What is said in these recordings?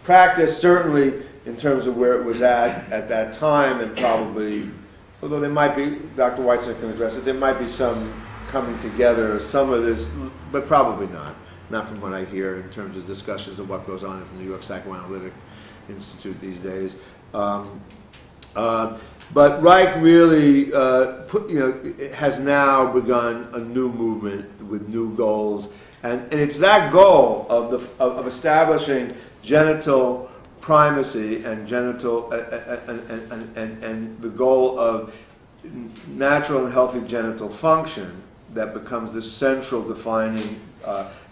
practice, certainly in terms of where it was at that time, and probably, although there might be, Dr. Weitzner can address it, there might be some coming together, some of this, but probably not from what I hear in terms of discussions of what goes on at the New York Psychoanalytic Institute these days. But Reich really has now begun a new movement with new goals, and it's that goal of establishing genital primacy and genital and the goal of natural and healthy genital function that becomes the central defining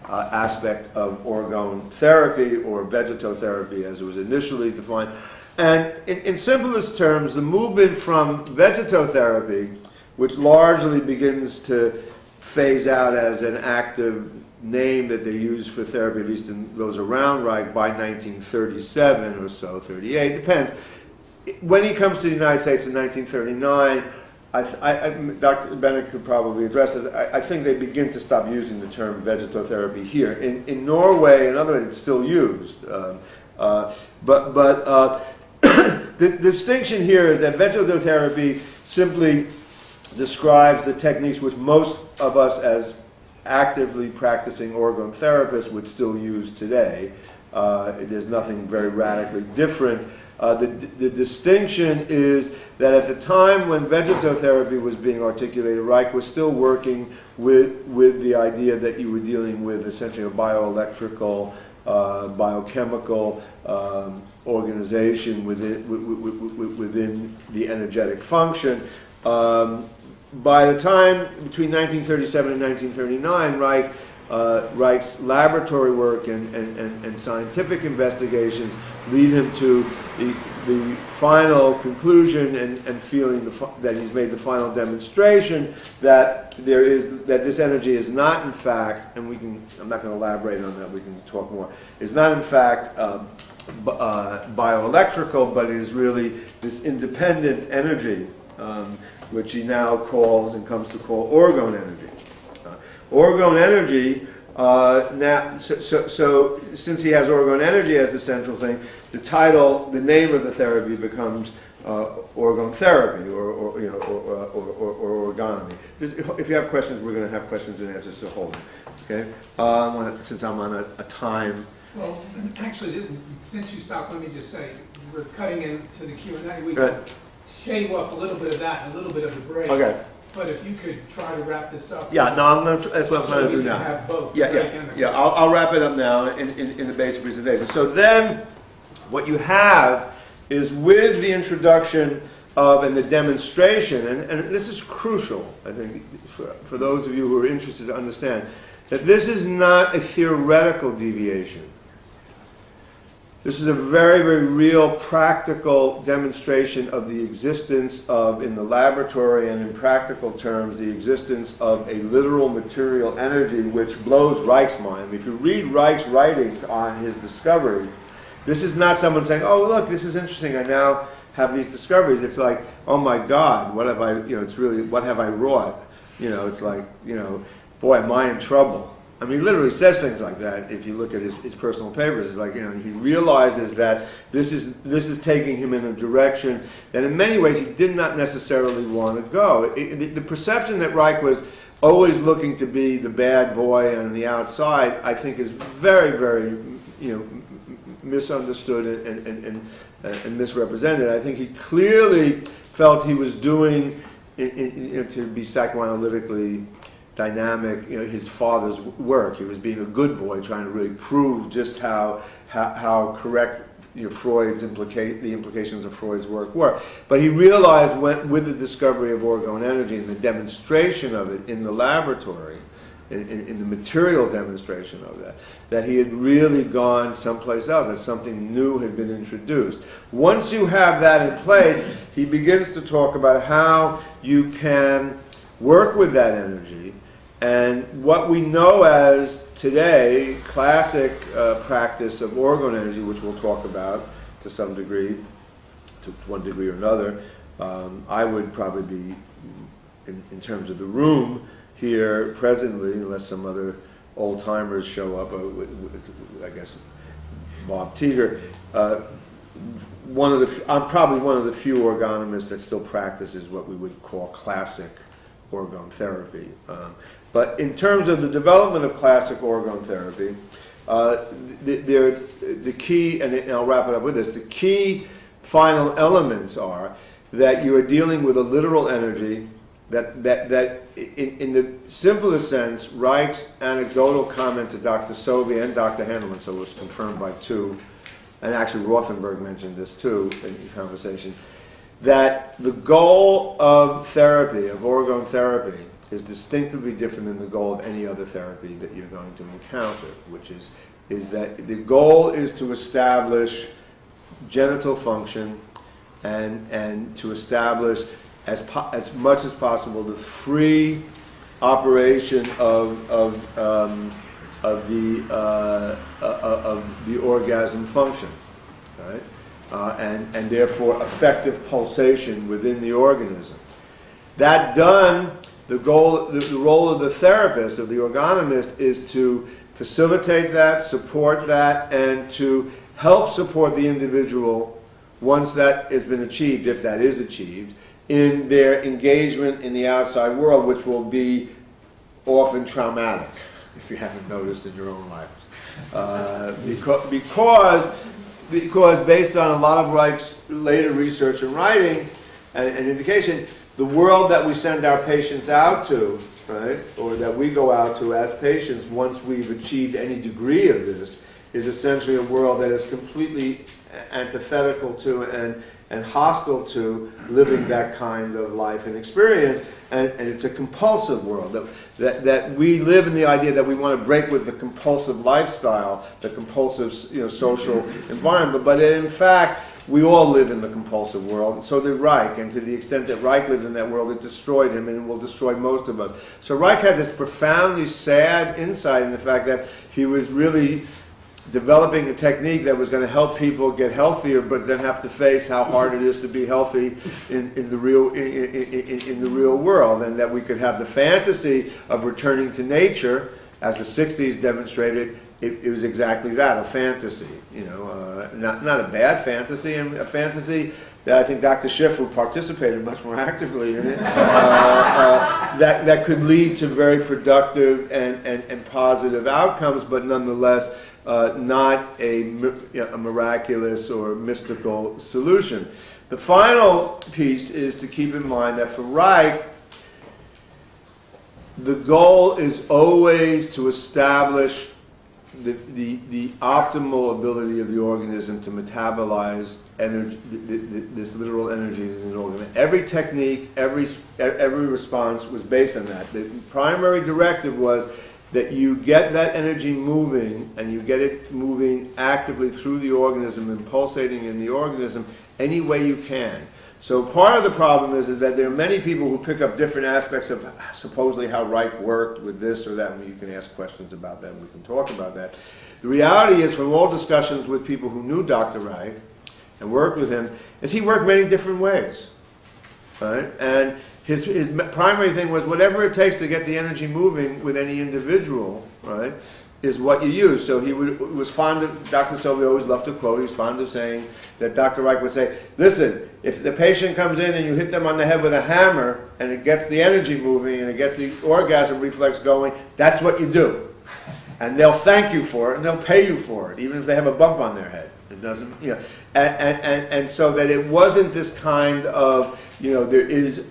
aspect of orgone therapy, or vegetotherapy as it was initially defined. And in simplest terms, the movement from vegetotherapy, which largely begins to phase out as an active name that they use for therapy, at least in those around Reich, by 1937 or so, 38, depends. When he comes to the United States in 1939, Dr. Bennett could probably address it. I think they begin to stop using the term vegetotherapy here. In Norway, in other words, it's still used. The distinction here is that vegetotherapy simply describes the techniques which most of us as actively practicing orgone therapists would still use today. There's nothing very radically different. The distinction is that at the time when vegetotherapy was being articulated, Reich was still working with the idea that you were dealing with essentially a bioelectrical, biochemical organization within the energetic function. By the time between 1937 and 1939, Reich's laboratory work and scientific investigations lead him to the final conclusion and feeling that he's made the final demonstration that this energy is not in fact, and I'm not going to elaborate on that, we can talk more, is not in fact bioelectrical, but is really this independent energy, which he now calls and comes to call orgone energy. Orgone energy, so since he has orgone energy as the central thing, the name of the therapy becomes orgone therapy or orgonomy. If you have questions, we're going to have questions and answers, so hold on. Okay? Since I'm on a time. Well, actually, since you stopped, let me just say, we're cutting into the Q&A. We can shave off a little bit of that and a little bit of the break. Okay. But if you could try to wrap this up. Yeah, no, that's what I'm going to do now. Have both I'll wrap it up now in the basic presentation. So then, what you have is with the introduction of and the demonstration, and this is crucial, I think, for those of you who are interested to understand, that this is not a theoretical deviation. This is a very, very real, practical demonstration of the existence of, in the laboratory and in practical terms, the existence of a literal material energy which blows Reich's mind. If you read Reich's writings on his discovery, this is not someone saying, oh, look, this is interesting, I now have these discoveries. It's like, oh my God, what have I, it's really, what have I wrought? It's like, boy, am I in trouble. I mean, he literally says things like that. If you look at his personal papers, it's like, he realizes that this is taking him in a direction that in many ways he did not necessarily want to go. The perception that Reich was always looking to be the bad boy on the outside, I think, is very, very, misunderstood and misrepresented. I think he clearly felt he was doing, to be psychoanalytically dynamic, his father's work. He was being a good boy, trying to really prove just how correct Freud's the implications of Freud's work were. But he realized with the discovery of orgone energy and the demonstration of it in the laboratory, in the material demonstration of that he had really gone someplace else, that something new had been introduced. Once you have that in place, he begins to talk about how you can work with that energy. And what we know as today, classic practice of orgone energy, which we'll talk about to some degree, to one degree or another, I would probably be, in terms of the room here presently, unless some other old-timers show up, I guess Bob Teeter. I'm probably one of the few orgonomists that still practices what we would call classic orgone therapy. But in terms of the development of classic orgone therapy, the key, and I'll wrap it up with this, the key final elements are that you are dealing with a literal energy that in the simplest sense, Reich's anecdotal comment to Dr. Sovey and Dr. Handelman, so it was confirmed by two, and actually Rothenberg mentioned this too in the conversation, that the goal of therapy, of orgone therapy, is distinctively different than the goal of any other therapy that you're going to encounter, which is that the goal is to establish genital function and to establish as much as possible the free operation of the orgasm function, right? And therefore effective pulsation within the organism. That done, the role of the therapist, of the orgonomist, is to facilitate that, support that, and to help support the individual once that has been achieved, if that is achieved, in their engagement in the outside world, which will be often traumatic, if you haven't noticed in your own lives. Because based on a lot of Reich's later research and writing and indication, the world that we send our patients out to, right, or that we go out to as patients once we've achieved any degree of this, is essentially a world that is completely antithetical to and hostile to living that kind of life and experience, and it's a compulsive world that we live in the idea that we want to break with the compulsive lifestyle, the compulsive social environment, but in fact we all live in the compulsive world, and so did Reich, and to the extent that Reich lived in that world, it destroyed him and it will destroy most of us. So Reich had this profoundly sad insight in the fact that he was really developing a technique that was going to help people get healthier, but then have to face how hard it is to be healthy in the real world, and that we could have the fantasy of returning to nature, as the 60s demonstrated. It was exactly that, a fantasy, not a bad fantasy, and a fantasy that I think Dr. Schiff, who participated much more actively in it, that could lead to very productive and positive outcomes, but nonetheless not a miraculous or mystical solution. The final piece is to keep in mind that for Reich, the goal is always to establish the optimal ability of the organism to metabolize energy, this literal energy in an organism. Every technique, every response was based on that. The primary directive was that you get that energy moving, and you get it moving actively through the organism and pulsating in the organism any way you can. So part of the problem is that there are many people who pick up different aspects of supposedly how Reich worked with this or that, and you can ask questions about that, and we can talk about that. The reality is, from all discussions with people who knew Dr. Reich and worked with him, is he worked many different ways, right? And his primary thing was whatever it takes to get the energy moving with any individual, right, is what you use. So he was fond of, Dr. Sovey always loved to quote, he was fond of saying that Dr. Reich would say, listen, if the patient comes in and you hit them on the head with a hammer and it gets the energy moving and it gets the orgasm reflex going, that's what you do. And they'll thank you for it and they'll pay you for it, even if they have a bump on their head. It doesn't, and so that it wasn't this kind of, there is